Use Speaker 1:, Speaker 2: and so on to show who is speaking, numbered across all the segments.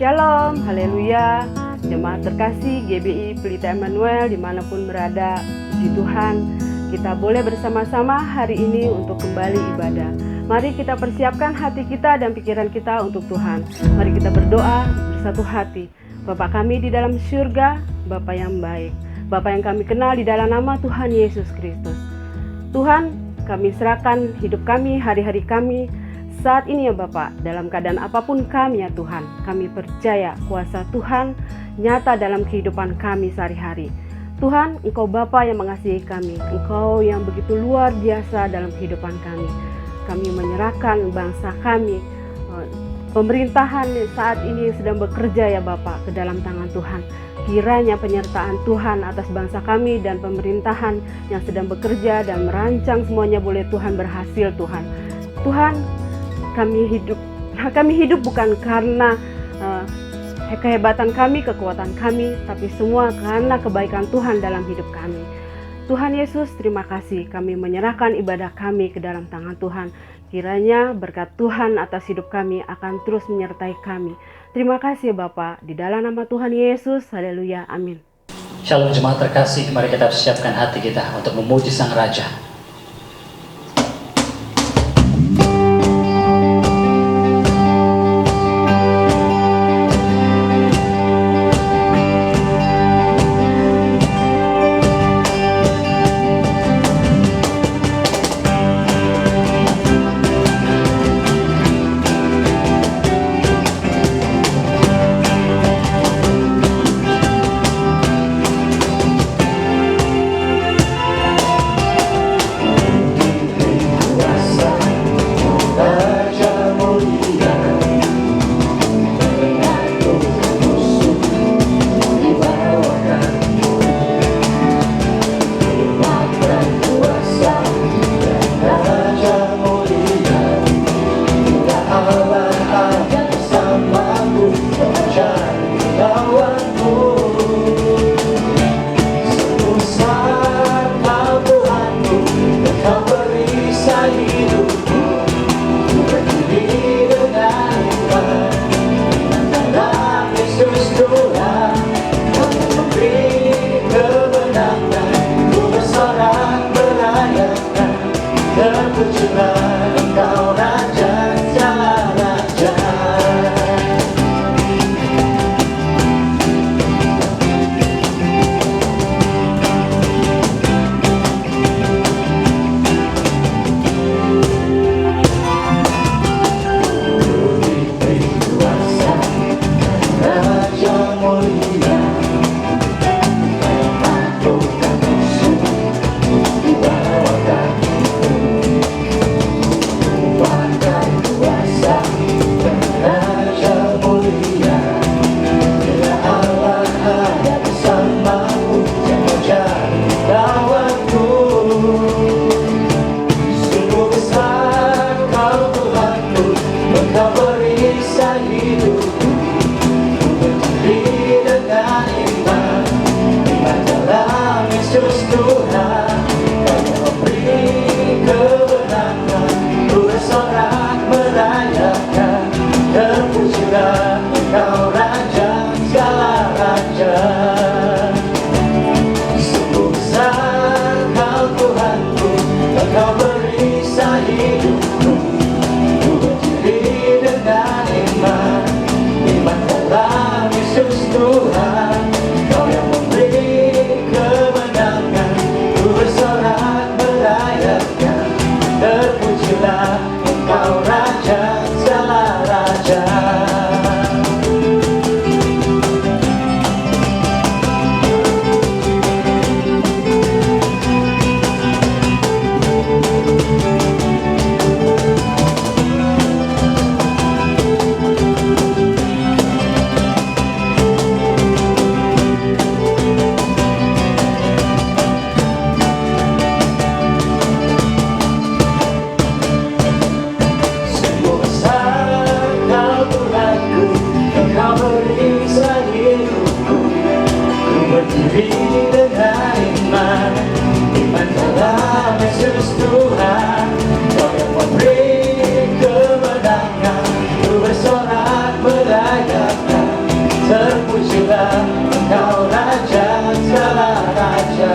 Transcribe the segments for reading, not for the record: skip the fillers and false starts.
Speaker 1: Shalom, haleluya. Jemaat terkasih GBI Pelita Emmanuel dimanapun berada, puji Tuhan, kita boleh bersama-sama hari ini untuk kembali ibadah. Mari kita persiapkan hati kita dan pikiran kita untuk Tuhan. Mari kita berdoa bersatu hati. Bapa kami di dalam surga, Bapa yang baik, Bapa yang kami kenal di dalam nama Tuhan Yesus Kristus. Tuhan, kami serahkan hidup kami, hari-hari kami saat ini ya Bapak, dalam keadaan apapun kami ya Tuhan, kami percaya kuasa Tuhan nyata dalam kehidupan kami sehari-hari. Tuhan, Engkau Bapa yang mengasihi kami, Engkau yang begitu luar biasa dalam kehidupan kami. Kami menyerahkan bangsa kami, pemerintahan saat ini sedang bekerja ya Bapak, ke dalam tangan Tuhan. Kiranya penyertaan Tuhan atas bangsa kami dan pemerintahan yang sedang bekerja dan merancang semuanya boleh Tuhan berhasil Tuhan. Tuhan, kami hidup bukan karena kehebatan kami, kekuatan kami, tapi semua karena kebaikan Tuhan dalam hidup kami. Tuhan Yesus, terima kasih, kami menyerahkan ibadah kami ke dalam tangan Tuhan. Kiranya berkat Tuhan atas hidup kami akan terus menyertai kami. Terima kasih Bapa, di dalam nama Tuhan Yesus, haleluya, amin.
Speaker 2: Shalom jemaat terkasih, mari kita persiapkan hati kita untuk memuji Sang Raja. Engkau Raja segala raja.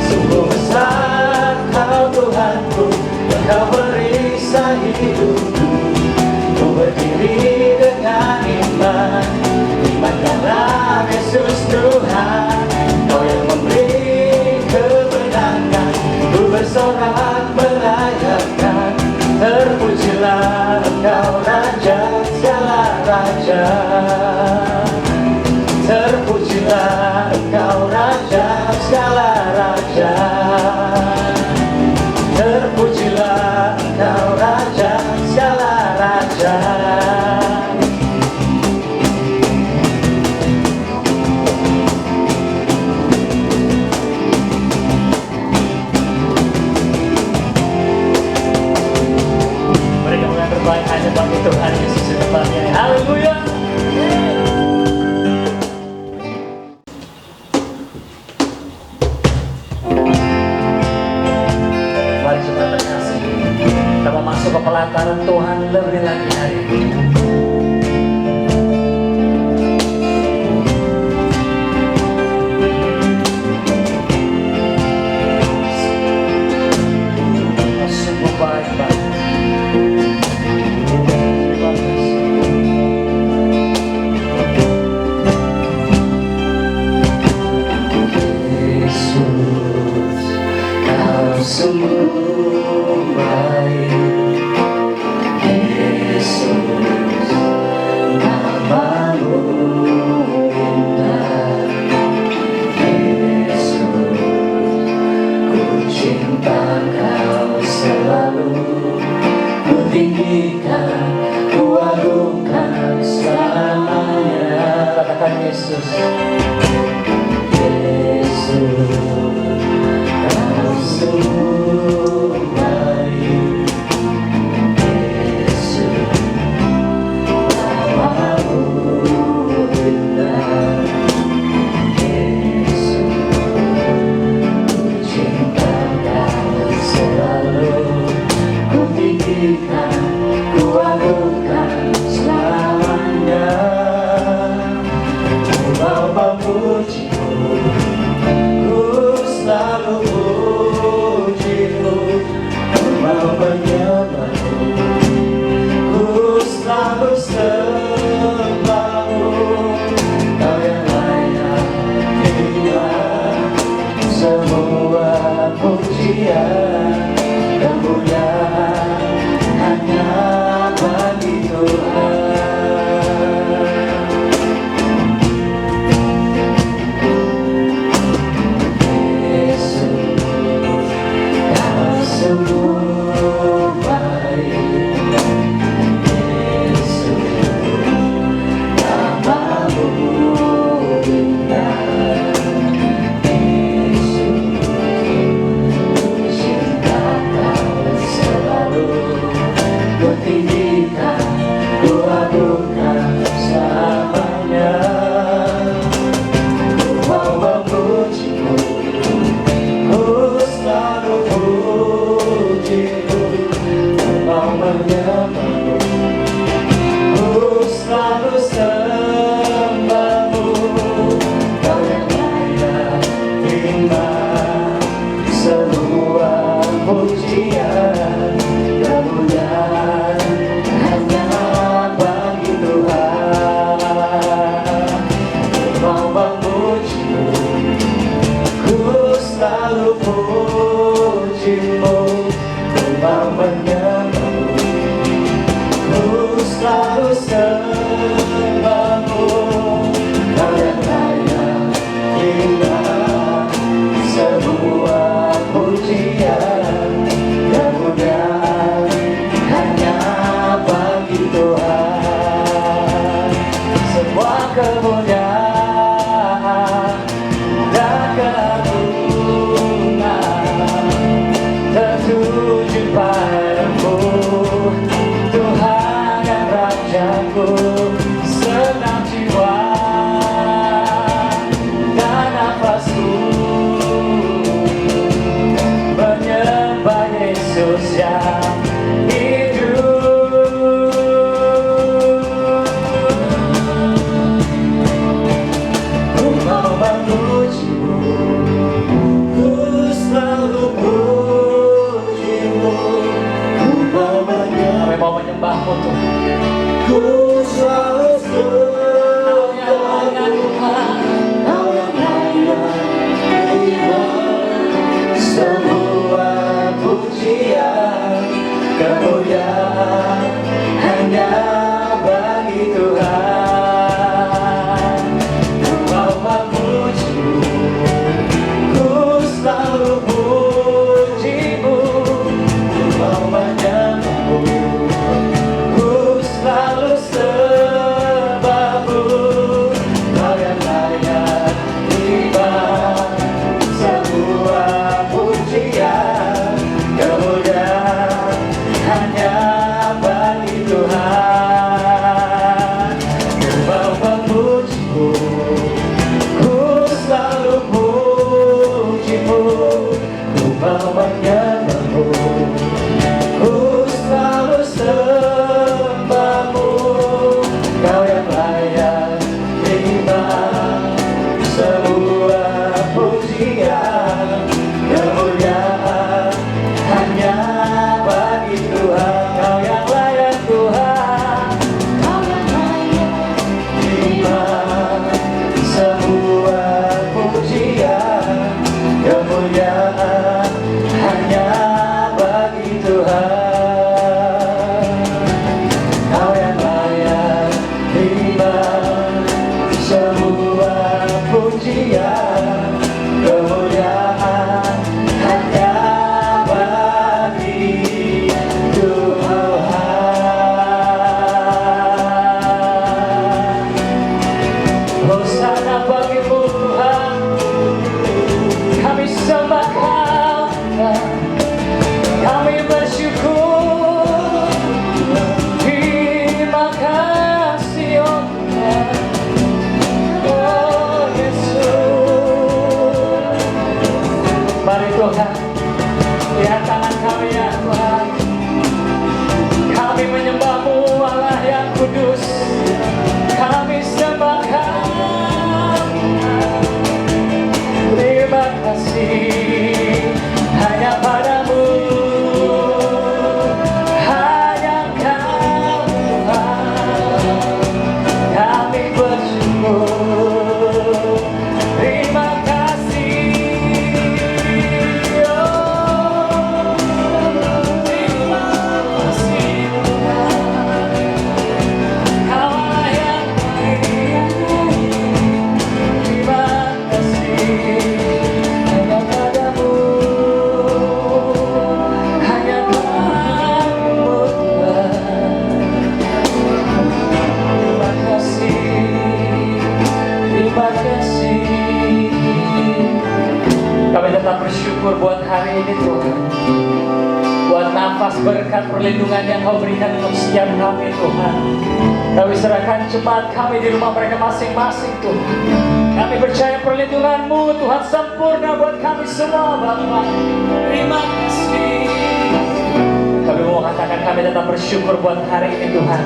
Speaker 2: Sungguh besar Kau Tuhanku, Engkau perisai hidupku. Ku berdiri dengan iman karena Yesus Tuhan. Kau yang memberi kemenangan, ku bersorak merayakan. Terpujilah Engkau Raja segala raja. Terpujilah Engkau Raja segala raja. Terpujilah Engkau Raja segala raja. Mereka mulai berbaik hanya bagi Tuhan Yesus di tempatnya. Haleluya. Mari saudara terkasih, kita mau masuk ke pelataran Tuhan lebih lagi hari ini. Sungguh baik Bapak. Terima kasih. Yesus, Kau sungguh baik. Yesus, namamu indah. Yesus, ku cinta Kau selalu. Ku tinggikan, ku agungkan selamanya. Katakan Yesus. Yesus, Kau sungguh baik. Yesus, namamu indah. Yesus, ku cinta Kau selalu. Ku tinggikan, ku agungkan selamanya. Ku mau memuji-Mu, ku selalu puji-Mu. Ku mau menyembah-Mu, ku selalu sembah-Mu. Kau yang layak terima semua pujian. Kemuliaan hanya bagi Tuhan. Yesus, Kau sungguh baik. Yesus, namamu indah. Yesus, ku cinta Kau selalu. Ku tinggikan, ku agungkan selamanya. Ku mau memuji-Mu, ku selalu puji-Mu. Ku mau menyembah-Mu, ku selalu sembah-Mu. Kau yang layak terima semua pujian. Kemuliaan hanya bagi Tuhan. Ku mau memuji-Mu, ku selalu puji-Mu. Ku mau menyembah-Mu, ku selalu sembah-Mu. Kau yang layak terima semua pujian. Kemuliaan hanya bagi Tuhan. Semua kemuliaan dan keagungan tertuju padamu, Tuhan dan Rajaku. Senang jiwa dan nafasku menyembah Yesus yang hidup. Tuhan. Lihat tangan kami ya Tuhan. Kami menyembah-Mu Allah yang kudus. Kami sembah Kamu. Terima kasih hanya padamu. Hanya Kau Tuhan. Kami bersyukur. Terima kasih. Oh, terima kasih Tuhan. Kaulah yang baik. Terima kasih hanya padamu. Hanya Kamu Tuhan. Terima kasih. Terima kasih. Kami tetap bersyukur buat hari ini Tuhan. Buat nafas berkat perlindungan yang Kau berikan untuk setiap kami Tuhan. Kami serahkan jemaat kami di rumah mereka masing-masing Tuhan. Kami percaya perlindungan-Mu Tuhan sempurna buat kami semua Bapa. Terima kasih. Kami mau katakan kami tetap bersyukur buat hari ini Tuhan.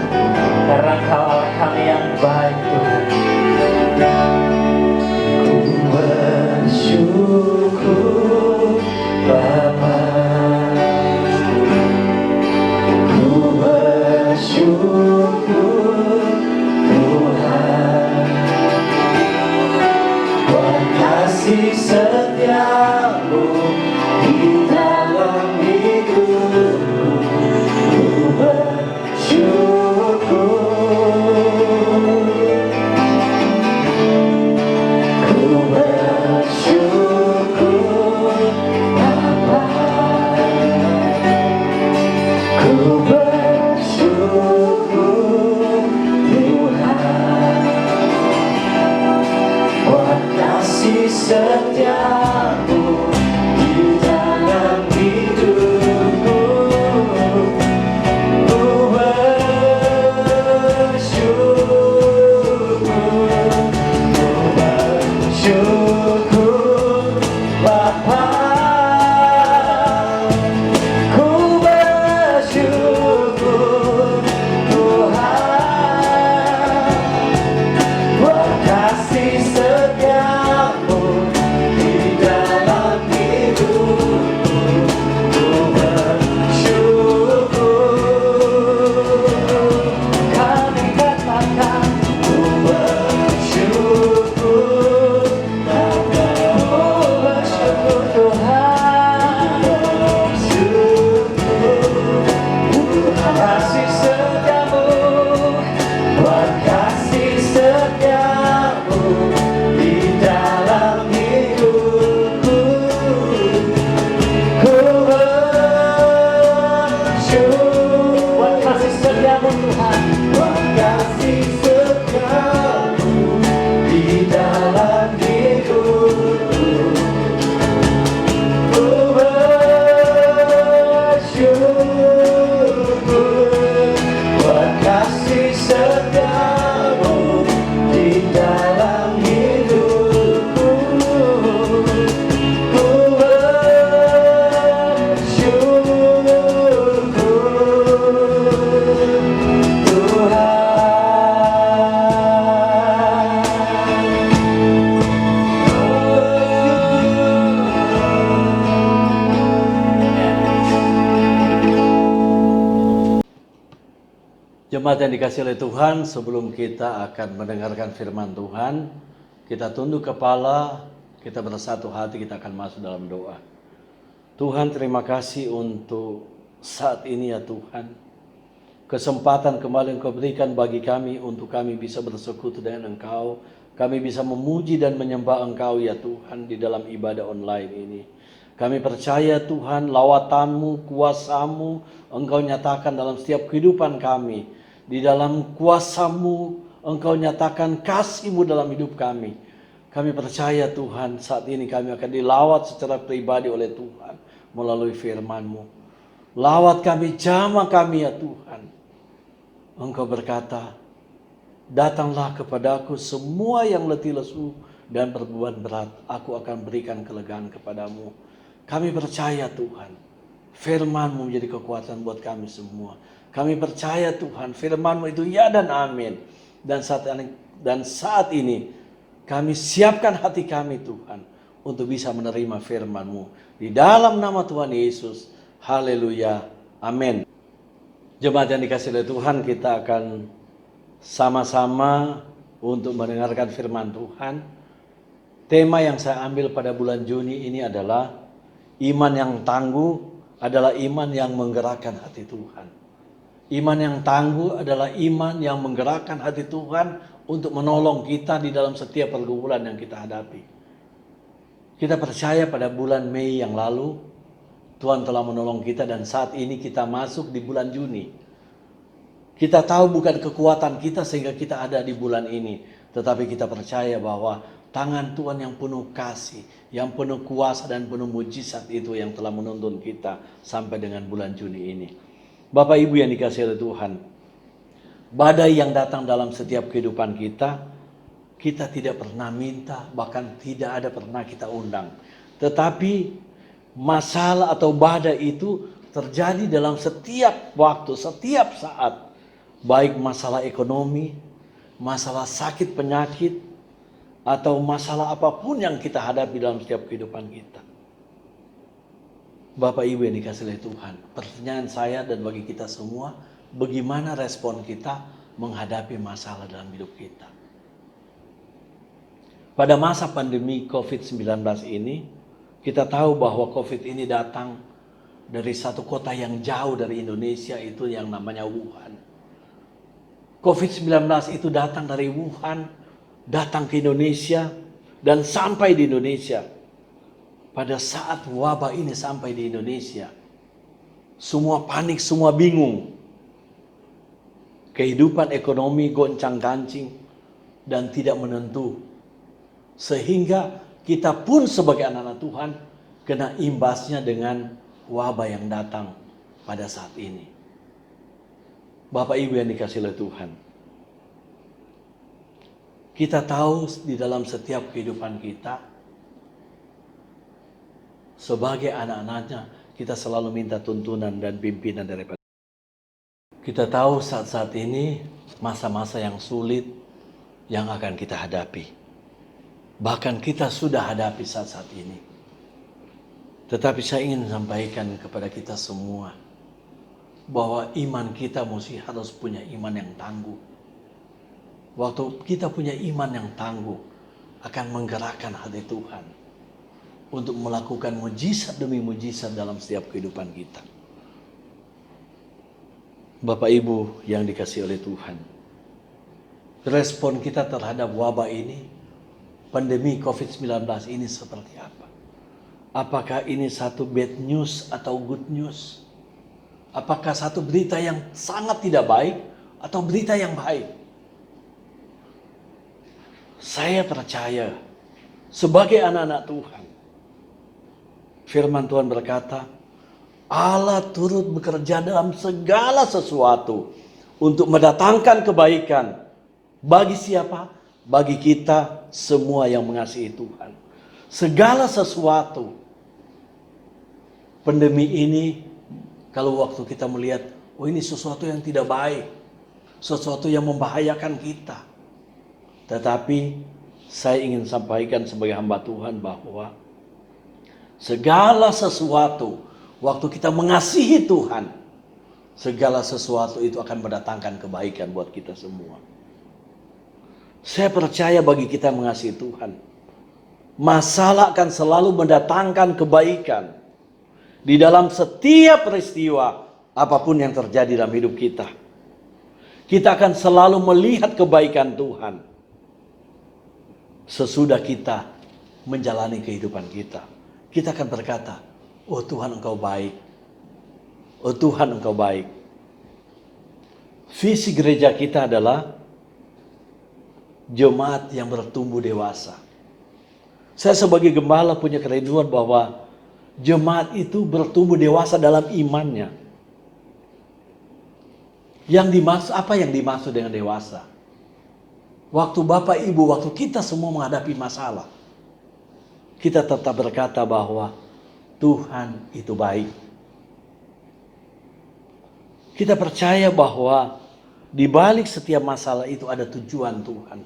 Speaker 2: Karena Kau Allah kami yang baik Tuhan. Ku bersyukur Bapa. Ku bersyukur Tuhan. Buat kasih setiamu di dalam hidupku. Ku bersyukur. Ku bersyukur Bapa. Ku bersyukur Tuhan. Buat kasih setiamu di dalam hidupku. Ku bersyukur. Ku bersyukur Bapa. Ku bersyukur Tuhan. Buat kasih setiamu di dalam hidupku. Ku bersyukur. Kami katakan ku bersyukur. Bapa. Ku bersyukur Tuhan. Bersyukur kasih setiamu. Buat kasih setiamu di dalam hidupku. Ku bersyukur. Buat kasih setiamu Tuhan. Buat kasih setiamu di dalam hidupku. Ku bersyukur. Buat kasih setiamu di dalam hidupku. Ku bersyukur
Speaker 3: Jemaat yang dikasih oleh Tuhan, sebelum kita akan mendengarkan firman Tuhan, kita tunduk kepala, kita bersatu hati, kita akan masuk dalam doa. Tuhan, terima kasih untuk saat ini ya Tuhan. Kesempatan kembali Engkau berikan bagi kami untuk kami bisa bersekutu dengan Engkau. Kami bisa memuji dan menyembah Engkau ya Tuhan di dalam ibadah online ini. Kami percaya Tuhan, lawatan-Mu, kuasa-Mu, Engkau nyatakan dalam setiap kehidupan kami. Di dalam kuasa-Mu, Engkau nyatakan kasih-Mu dalam hidup kami. Kami percaya Tuhan, saat ini kami akan dilawat secara pribadi oleh Tuhan melalui firman-Mu. Lawat kami, jamah kami ya Tuhan. Engkau berkata, datanglah kepadaku semua yang letih lesu dan berbeban berat, aku akan berikan kelegaan kepadamu. Kami percaya Tuhan, firman-Mu menjadi kekuatan buat kami semua. Kami percaya Tuhan, firman-Mu itu ya dan amin. Dan saat ini kami siapkan hati kami Tuhan untuk bisa menerima firman-Mu. Di dalam nama Tuhan Yesus, haleluya, amin. Jemaat yang dikasihi oleh Tuhan, kita akan sama-sama untuk mendengarkan firman Tuhan. Tema yang saya ambil pada bulan Juni ini adalah iman yang tangguh adalah iman yang menggerakkan hati Tuhan. Iman yang tangguh adalah iman yang menggerakkan hati Tuhan untuk menolong kita di dalam setiap pergumulan yang kita hadapi. Kita percaya pada bulan Mei yang lalu, Tuhan telah menolong kita dan saat ini kita masuk di bulan Juni. Kita tahu bukan kekuatan kita sehingga kita ada di bulan ini. Tetapi kita percaya bahwa tangan Tuhan yang penuh kasih, yang penuh kuasa dan penuh mujizat itu yang telah menuntun kita sampai dengan bulan Juni ini. Bapak Ibu yang dikasihi oleh Tuhan, badai yang datang dalam setiap kehidupan kita, kita tidak pernah minta, bahkan tidak ada pernah kita undang. Tetapi masalah atau badai itu terjadi dalam setiap waktu, setiap saat. Baik masalah ekonomi, masalah sakit penyakit, atau masalah apapun yang kita hadapi dalam setiap kehidupan kita. Bapak Ibu yang dikasihi oleh Tuhan, pertanyaan saya dan bagi kita semua, bagaimana respon kita menghadapi masalah dalam hidup kita? Pada masa pandemi COVID-19 ini, kita tahu bahwa COVID ini datang dari satu kota yang jauh dari Indonesia, itu yang namanya Wuhan. COVID-19 itu datang dari Wuhan, datang ke Indonesia, dan sampai di Indonesia. Pada saat wabah ini sampai di Indonesia, semua panik, semua bingung. Kehidupan ekonomi goncang-gancing dan tidak menentu. Sehingga kita pun sebagai anak-anak Tuhan kena imbasnya dengan wabah yang datang pada saat ini. Bapak Ibu yang dikasihi oleh Tuhan, kita tahu di dalam setiap kehidupan kita, sebagai anak-anaknya, kita selalu minta tuntunan dan pimpinan daripada. Kita tahu saat-saat ini masa-masa yang sulit yang akan kita hadapi. Bahkan kita sudah hadapi saat-saat ini. Tetapi saya ingin sampaikan kepada kita semua bahwa iman kita harus punya iman yang tangguh. Waktu kita punya iman yang tangguh akan menggerakkan hati Tuhan untuk melakukan mujizat demi mujizat dalam setiap kehidupan kita. Bapak Ibu yang dikasihi oleh Tuhan, respon kita terhadap wabah ini, pandemi COVID-19 ini seperti apa? Apakah ini satu bad news atau good news? Apakah satu berita yang sangat tidak baik atau berita yang baik? Saya percaya sebagai anak-anak Tuhan, firman Tuhan berkata, Allah turut bekerja dalam segala sesuatu untuk mendatangkan kebaikan. Bagi siapa? Bagi kita semua yang mengasihi Tuhan. Segala sesuatu. Pandemi ini, kalau waktu kita melihat, oh ini sesuatu yang tidak baik, sesuatu yang membahayakan kita. Tetapi saya ingin sampaikan sebagai hamba Tuhan bahwa segala sesuatu, waktu kita mengasihi Tuhan, segala sesuatu itu akan mendatangkan kebaikan buat kita semua. Saya percaya bagi kita mengasihi Tuhan, masalah akan selalu mendatangkan kebaikan. Di dalam setiap peristiwa apapun yang terjadi dalam hidup kita, kita akan selalu melihat kebaikan Tuhan sesudah kita menjalani kehidupan kita. Kita akan berkata, oh Tuhan Engkau baik, oh Tuhan Engkau baik. Visi gereja kita adalah jemaat yang bertumbuh dewasa. Saya sebagai gembala punya kerinduan bahwa jemaat itu bertumbuh dewasa dalam imannya. Apa yang dimaksud dengan dewasa? Waktu Bapak Ibu, waktu kita semua menghadapi masalah, kita tetap berkata bahwa Tuhan itu baik. Kita percaya bahwa di balik setiap masalah itu ada tujuan Tuhan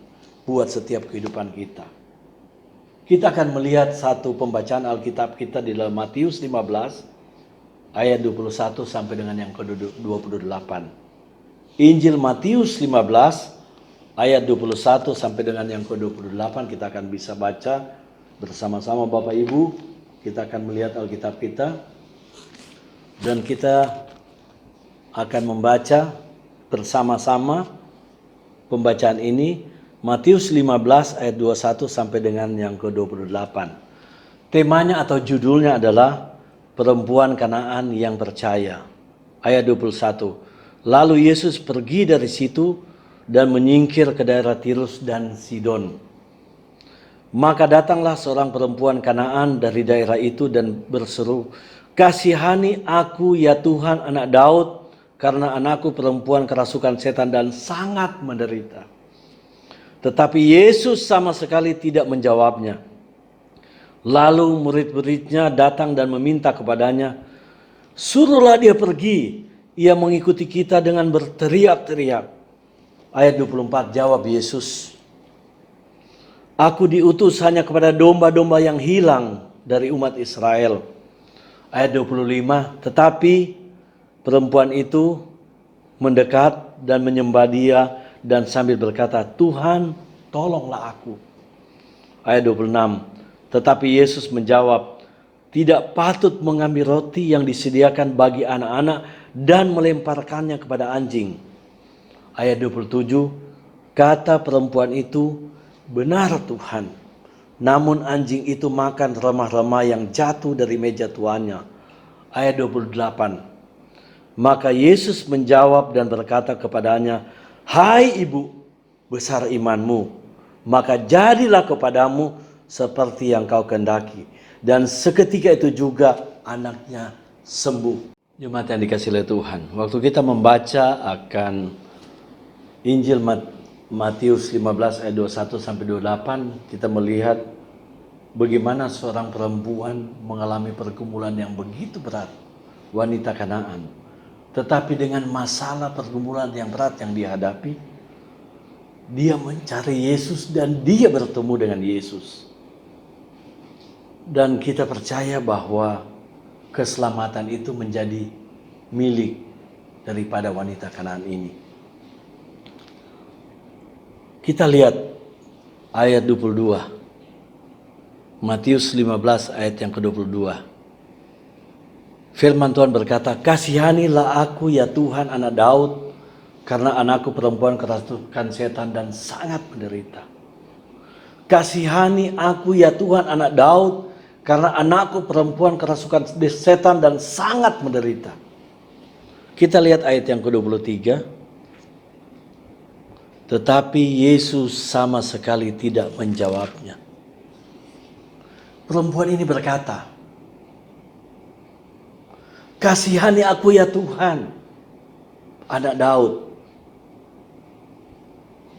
Speaker 3: buat setiap kehidupan kita. Kita akan melihat satu pembacaan Alkitab kita di dalam Matius 15 ayat 21 sampai dengan yang ke-28. Injil Matius 15 ayat 21 sampai dengan yang ke-28 kita akan bisa baca bersama-sama Bapak Ibu. Kita akan melihat Alkitab kita dan kita akan membaca bersama-sama pembacaan ini. Matius 15 ayat 21 sampai dengan yang ke-28. Temanya atau judulnya adalah perempuan Kanaan yang percaya. Ayat 21. Lalu Yesus pergi dari situ dan menyingkir ke daerah Tirus dan Sidon. Maka datanglah seorang perempuan Kanaan dari daerah itu dan berseru, "Kasihani aku ya Tuhan, anak Daud, karena anakku perempuan kerasukan setan dan sangat menderita." Tetapi Yesus sama sekali tidak menjawabnya. Lalu murid-muridnya datang dan meminta kepadanya, "Suruhlah dia pergi, ia mengikuti kita," dengan berteriak-teriak. Ayat 24, jawab Yesus, "Aku diutus hanya kepada domba-domba yang hilang dari umat Israel." Ayat 25, tetapi perempuan itu mendekat dan menyembah dia dan sambil berkata, "Tuhan, tolonglah aku." Ayat 26, tetapi Yesus menjawab, "Tidak patut mengambil roti yang disediakan bagi anak-anak dan melemparkannya kepada anjing." Ayat 27, kata perempuan itu, "Benar Tuhan, namun anjing itu makan remah-remah yang jatuh dari meja tuannya." Ayat 28, maka Yesus menjawab dan berkata kepadanya, "Hai ibu, besar imanmu, maka jadilah kepadamu seperti yang kau kehendaki." Dan seketika itu juga anaknya sembuh. Jemaat yang dikasihi oleh Tuhan, waktu kita membaca akan Injil Matius 15 ayat 21 sampai 28, kita melihat bagaimana seorang perempuan mengalami pergumulan yang begitu berat, wanita Kanaan. Tetapi dengan masalah pergumulan yang berat yang dihadapi, dia mencari Yesus dan dia bertemu dengan Yesus. Dan kita percaya bahwa keselamatan itu menjadi milik daripada wanita Kanaan ini. Kita lihat ayat 22. Matius 15 ayat yang ke-22. Firman Tuhan berkata, "Kasihanilah aku ya Tuhan, anak Daud, karena anakku perempuan kerasukan setan dan sangat menderita." Kasihani aku ya Tuhan, anak Daud, karena anakku perempuan kerasukan setan dan sangat menderita. Kita lihat ayat yang ke-23. Tetapi Yesus sama sekali tidak menjawabnya. Perempuan ini berkata, "Kasihani aku ya Tuhan, anak Daud."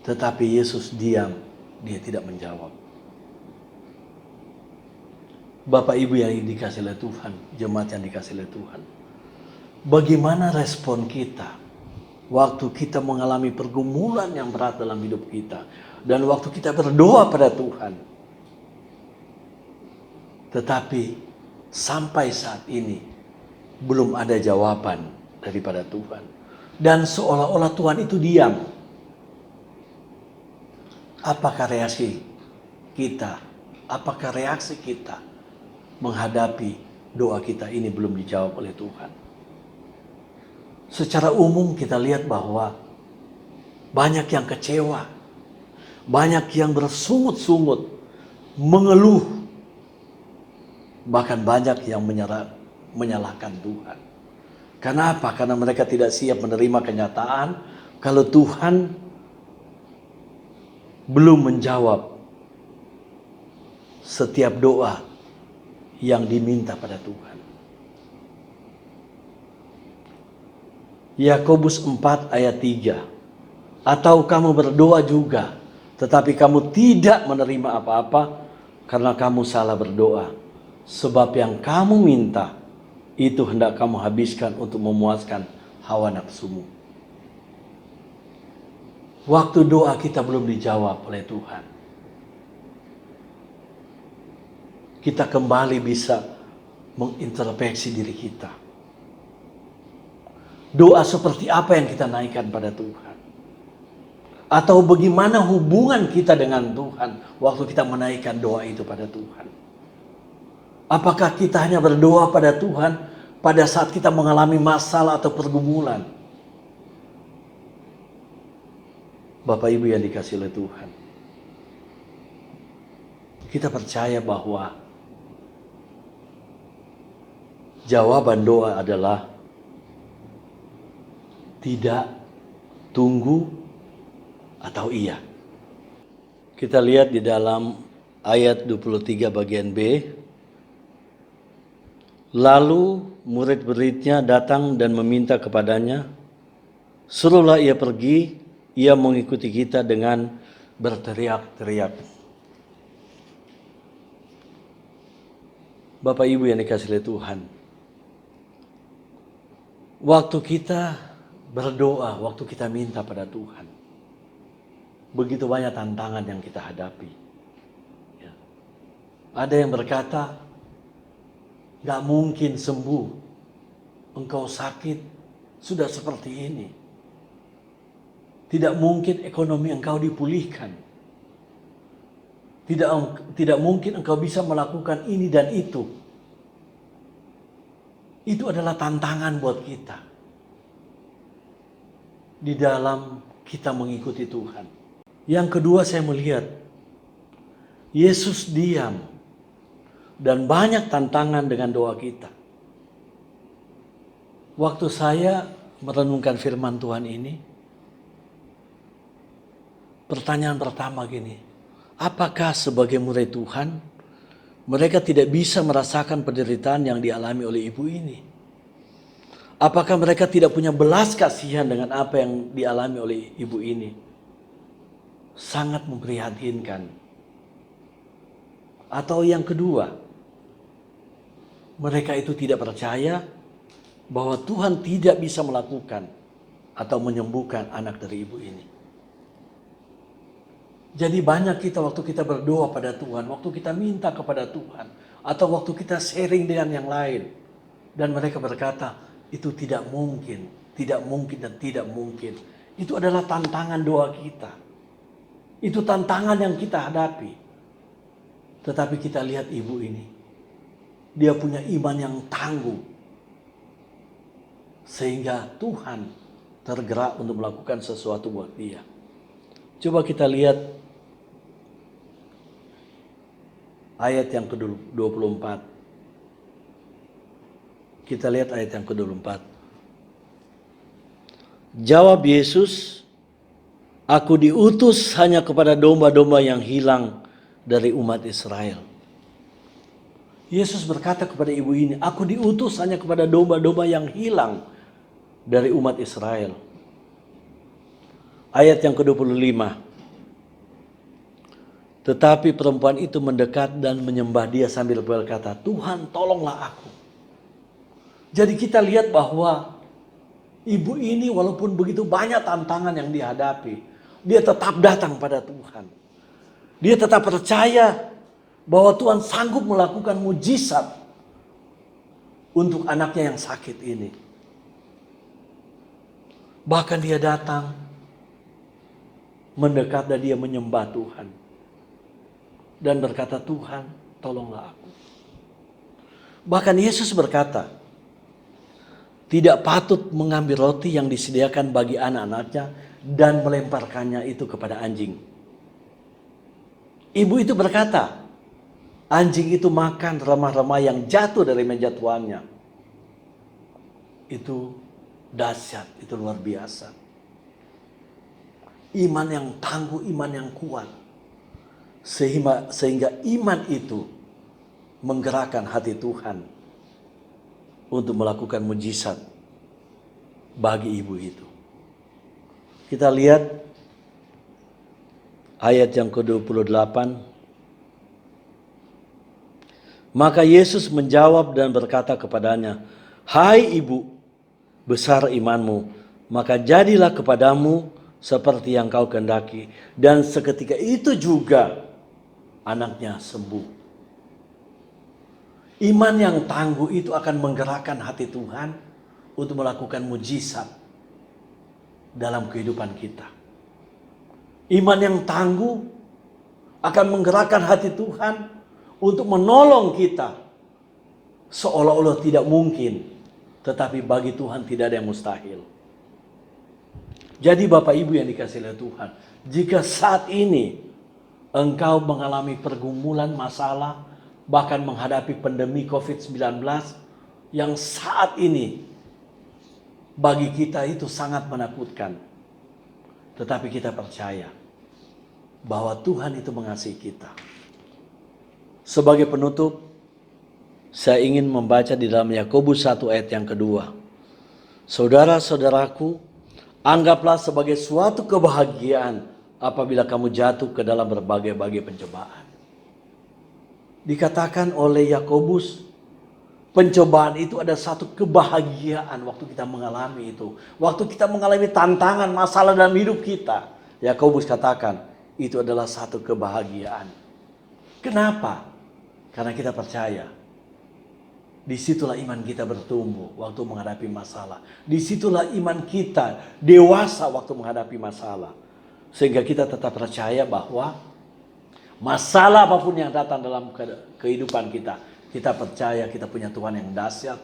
Speaker 3: Tetapi Yesus diam, dia tidak menjawab. Bapak Ibu yang dikasihi oleh Tuhan, jemaat yang dikasihi oleh Tuhan, bagaimana respon kita waktu kita mengalami pergumulan yang berat dalam hidup kita, dan waktu kita berdoa pada Tuhan, tetapi sampai saat ini belum ada jawaban daripada Tuhan, dan seolah-olah Tuhan itu diam. Apakah reaksi kita? Apakah reaksi kita menghadapi doa kita ini belum dijawab oleh Tuhan? Secara umum kita lihat bahwa banyak yang kecewa, banyak yang bersungut-sungut, mengeluh, bahkan banyak yang menyalahkan Tuhan. Kenapa? Karena mereka tidak siap menerima kenyataan kalau Tuhan belum menjawab setiap doa yang diminta pada Tuhan. Yakobus 4 ayat 3. Atau kamu berdoa juga, tetapi kamu tidak menerima apa-apa karena kamu salah berdoa. Sebab yang kamu minta, itu hendak kamu habiskan untuk memuaskan hawa nafsumu. Waktu doa kita belum dijawab oleh Tuhan, kita kembali bisa mengintrospeksi diri kita. Doa seperti apa yang kita naikkan pada Tuhan? Atau bagaimana hubungan kita dengan Tuhan waktu kita menaikkan doa itu pada Tuhan? Apakah kita hanya berdoa pada Tuhan pada saat kita mengalami masalah atau pergumulan? Bapak Ibu yang dikasihi oleh Tuhan, kita percaya bahwa jawaban doa adalah tidak, tunggu, atau iya. Kita lihat di dalam ayat 23 bagian B. Lalu murid-muridnya datang dan meminta kepadanya, suruhlah ia pergi, ia mengikuti kita dengan berteriak-teriak. Bapak Ibu yang dikasihi oleh Tuhan, waktu kita berdoa, waktu kita minta pada Tuhan, begitu banyak tantangan yang kita hadapi. Ya. Ada yang berkata, gak mungkin sembuh, engkau sakit, sudah seperti ini. Tidak mungkin ekonomi engkau dipulihkan. Tidak mungkin engkau bisa melakukan ini dan itu. Itu adalah tantangan buat kita di dalam kita mengikuti Tuhan. Yang kedua, saya melihat Yesus diam dan banyak tantangan dengan doa kita. Waktu saya merenungkan firman Tuhan ini, pertanyaan pertama gini, apakah sebagai murid Tuhan mereka tidak bisa merasakan penderitaan yang dialami oleh ibu ini? Apakah mereka tidak punya belas kasihan dengan apa yang dialami oleh ibu ini? Sangat memprihatinkan. Atau yang kedua, mereka itu tidak percaya bahwa Tuhan tidak bisa melakukan atau menyembuhkan anak dari ibu ini. Jadi banyak kita waktu kita berdoa pada Tuhan, waktu kita minta kepada Tuhan, atau waktu kita sharing dengan yang lain, dan mereka berkata, itu tidak mungkin dan tidak mungkin. Itu adalah tantangan doa kita. Itu tantangan yang kita hadapi. Tetapi kita lihat ibu ini, dia punya iman yang tangguh, sehingga Tuhan tergerak untuk melakukan sesuatu buat dia. Coba kita lihat ayat yang ke-24. Kita lihat ayat yang ke-24. Jawab Yesus, aku diutus hanya kepada domba-domba yang hilang dari umat Israel. Yesus berkata kepada ibu ini, aku diutus hanya kepada domba-domba yang hilang dari umat Israel. Ayat yang ke-25. Tetapi perempuan itu mendekat dan menyembah dia sambil berkata, Tuhan tolonglah aku. Jadi kita lihat bahwa ibu ini walaupun begitu banyak tantangan yang dihadapi, dia tetap datang pada Tuhan. Dia tetap percaya bahwa Tuhan sanggup melakukan mujizat untuk anaknya yang sakit ini. Bahkan dia datang, mendekat dan dia menyembah Tuhan. Dan berkata, Tuhan tolonglah aku. Bahkan Yesus berkata, tidak patut mengambil roti yang disediakan bagi anak-anaknya dan melemparkannya itu kepada anjing. Ibu itu berkata, anjing itu makan remah-remah yang jatuh dari meja tuannya. Itu dahsyat, itu luar biasa. Iman yang tangguh, iman yang kuat. Sehingga iman itu menggerakkan hati Tuhan untuk melakukan mujizat bagi ibu itu. Kita lihat ayat yang ke-28. Maka Yesus menjawab dan berkata kepadanya, "Hai ibu, besar imanmu, maka jadilah kepadamu seperti yang kau kehendaki." Dan seketika itu juga anaknya sembuh. Iman yang tangguh itu akan menggerakkan hati Tuhan untuk melakukan mujizat dalam kehidupan kita. Iman yang tangguh akan menggerakkan hati Tuhan untuk menolong kita. Seolah-olah tidak mungkin, tetapi bagi Tuhan tidak ada yang mustahil. Jadi Bapak Ibu yang dikasihi oleh Tuhan, jika saat ini engkau mengalami pergumulan, masalah, bahkan menghadapi pandemi COVID-19 yang saat ini bagi kita itu sangat menakutkan. Tetapi kita percaya bahwa Tuhan itu mengasihi kita. Sebagai penutup, saya ingin membaca di dalam Yakobus 1 ayat yang kedua. Saudara-saudaraku, anggaplah sebagai suatu kebahagiaan apabila kamu jatuh ke dalam berbagai-bagai pencobaan. Dikatakan oleh Yakobus, pencobaan itu ada satu kebahagiaan waktu kita mengalami itu. Waktu kita mengalami tantangan, masalah dalam hidup kita. Yakobus katakan, itu adalah satu kebahagiaan. Kenapa? Karena kita percaya, disitulah iman kita bertumbuh waktu menghadapi masalah. Disitulah iman kita dewasa waktu menghadapi masalah. Sehingga kita tetap percaya bahwa masalah apapun yang datang dalam kehidupan kita, kita percaya kita punya Tuhan yang dahsyat,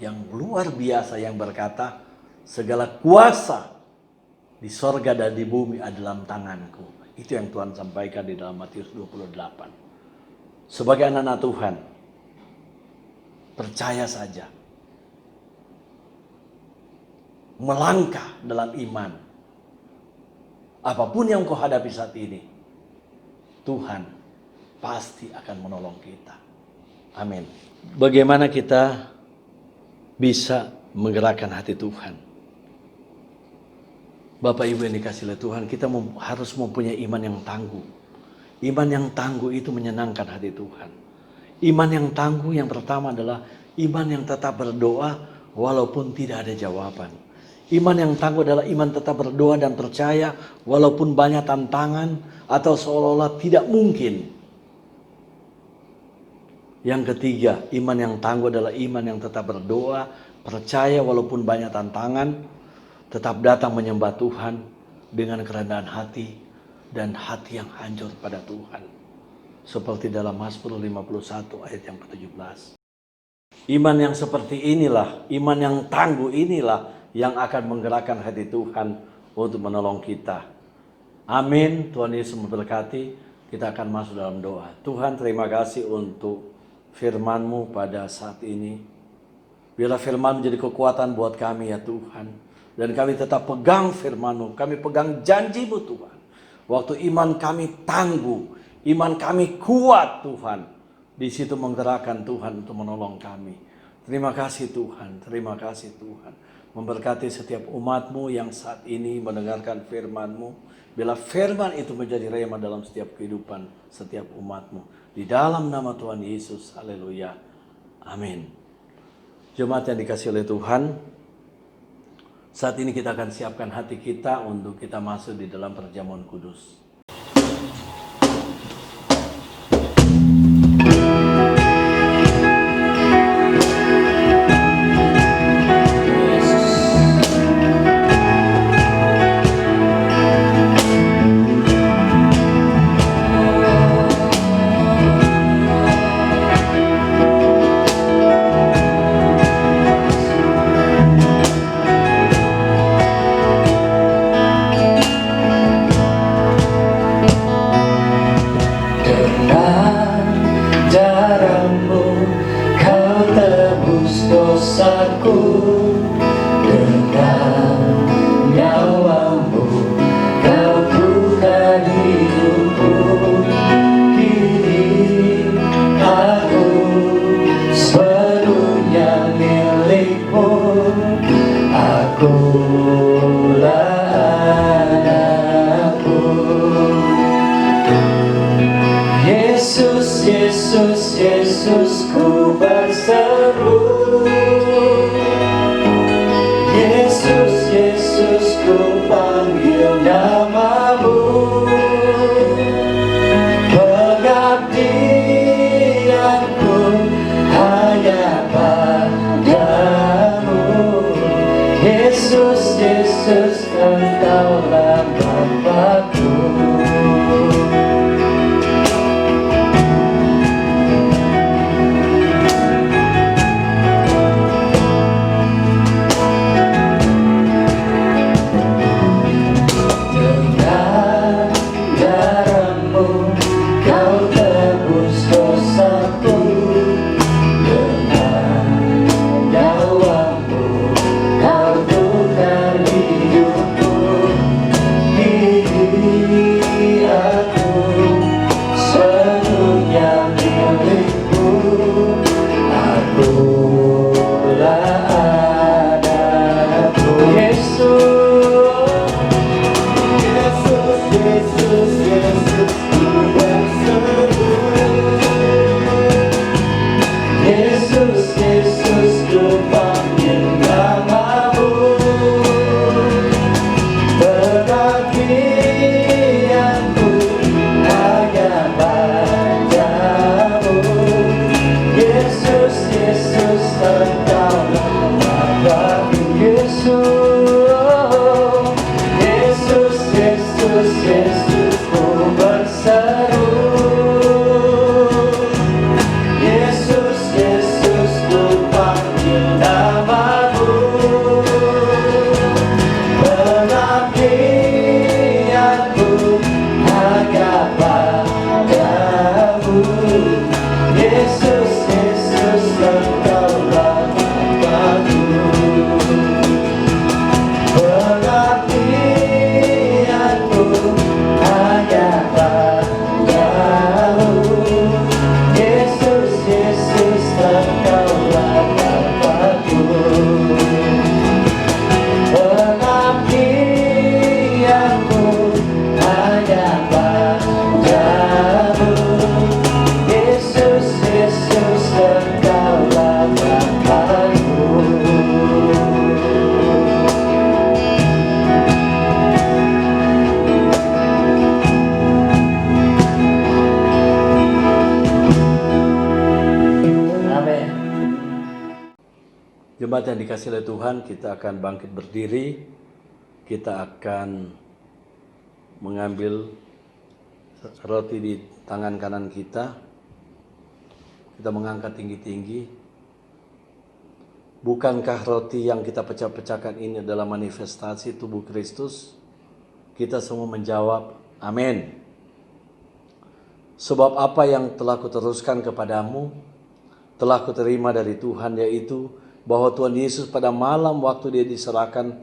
Speaker 3: yang luar biasa, yang berkata, segala kuasa di sorga dan di bumi ada dalam tanganku. Itu yang Tuhan sampaikan di dalam Matius 28. Sebagai anak-anak Tuhan, percaya saja. Melangkah dalam iman. Apapun yang kau hadapi saat ini, Tuhan pasti akan menolong kita. Amin. Bagaimana kita bisa menggerakkan hati Tuhan? Bapak Ibu yang dikasihi oleh Tuhan, kita harus mempunyai iman yang tangguh. Iman yang tangguh itu menyenangkan hati Tuhan. Iman yang tangguh yang pertama adalah iman yang tetap berdoa walaupun tidak ada jawaban. Iman yang tangguh adalah iman tetap berdoa dan percaya walaupun banyak tantangan atau seolah-olah tidak mungkin. Yang ketiga, iman yang tangguh adalah iman yang tetap berdoa, percaya walaupun banyak tantangan, tetap datang menyembah Tuhan dengan kerendahan hati dan hati yang hancur pada Tuhan. Seperti dalam Mazmur 51 ayat yang ke-17. Iman yang seperti inilah, iman yang tangguh inilah yang akan menggerakkan hati Tuhan untuk menolong kita. Amin. Tuhan Yesus memberkati. Kita akan masuk dalam doa. Tuhan, terima kasih untuk firman-Mu pada saat ini. Biarlah firman menjadi kekuatan buat kami ya Tuhan. Dan kami tetap pegang firman-Mu. Kami pegang janji-Mu Tuhan. Waktu iman kami tangguh, iman kami kuat Tuhan. Di situ menggerakkan Tuhan untuk menolong kami. Terima kasih Tuhan, terima kasih Tuhan. Memberkati setiap umat-Mu yang saat ini mendengarkan firman-Mu. Bila firman itu menjadi rema dalam setiap kehidupan setiap umat-Mu. Di dalam nama Tuhan Yesus, haleluya, amin. Jemaat yang dikasihi oleh Tuhan, saat ini kita akan siapkan hati kita untuk kita masuk di dalam perjamuan kudus.
Speaker 2: Yesus, Yesus ku berseru. Yesus, Yesus ku panggil namamu. Pengabdianku hanya padamu. Yesus, Yesus engkaulah Bapa-Ku.
Speaker 3: Jemaat yang dikasihi oleh Tuhan, kita akan bangkit berdiri. Kita akan mengambil roti di tangan kanan kita. Kita mengangkat tinggi-tinggi. Bukankah roti yang kita pecah-pecahkan ini adalah manifestasi tubuh Kristus? Kita semua menjawab, amin. Sebab apa yang telah kuteruskan kepadamu, telah kuterima dari Tuhan, yaitu bahwa Tuhan Yesus pada malam waktu dia diserahkan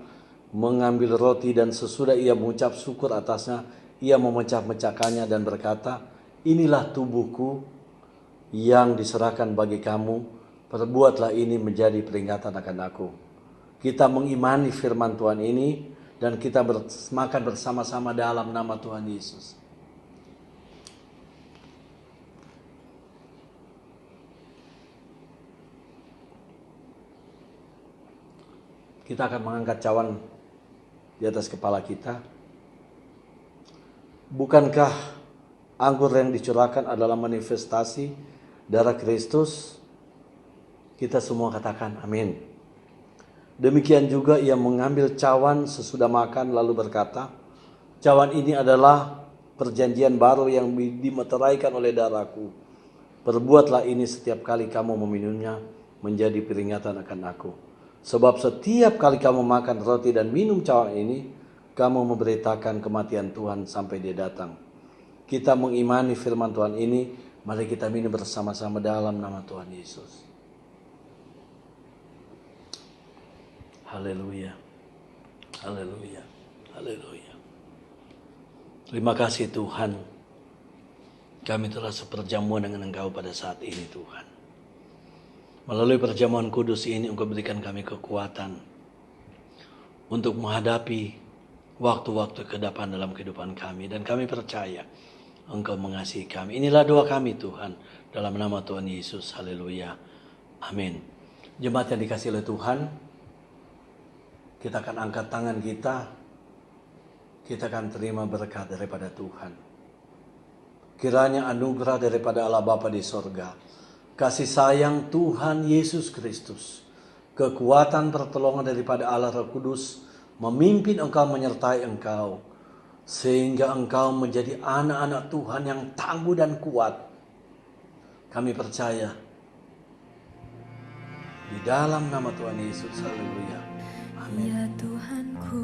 Speaker 3: mengambil roti dan sesudah ia mengucap syukur atasnya, ia memecah-mecahkannya dan berkata, inilah tubuhku yang diserahkan bagi kamu, perbuatlah ini menjadi peringatan akan aku. Kita mengimani firman Tuhan ini dan kita makan bersama-sama dalam nama Tuhan Yesus. Kita akan mengangkat cawan di atas kepala kita. Bukankah anggur yang dicurahkan adalah manifestasi darah Kristus? Kita semua katakan amin. Demikian juga ia mengambil cawan sesudah makan lalu berkata, cawan ini adalah perjanjian baru yang dimeteraikan oleh darahku. Perbuatlah ini setiap kali kamu meminumnya menjadi peringatan akan aku. Sebab setiap kali kamu makan roti dan minum cawan ini, kamu memberitakan kematian Tuhan sampai dia datang. Kita mengimani firman Tuhan ini, mari kita minum bersama-sama dalam nama Tuhan Yesus. Haleluya, haleluya, haleluya. Terima kasih Tuhan, kami telah seperjamuan dengan Engkau pada saat ini Tuhan. Melalui perjamuan kudus ini Engkau berikan kami kekuatan untuk menghadapi waktu-waktu ke depan dalam kehidupan kami. Dan kami percaya Engkau mengasihi kami. Inilah doa kami Tuhan, dalam nama Tuhan Yesus. Haleluya. Amin. Jemaat yang dikasihi oleh Tuhan, kita akan angkat tangan kita. Kita akan terima berkat daripada Tuhan. Kiranya anugerah daripada Allah Bapa di sorga, kasih sayang Tuhan Yesus Kristus, kekuatan pertolongan daripada Allah Roh Kudus, memimpin engkau, menyertai engkau, sehingga engkau menjadi anak-anak Tuhan yang tangguh dan kuat. Kami percaya di dalam nama Tuhan Yesus. Haleluya. Amin.
Speaker 4: Ya Tuhanku,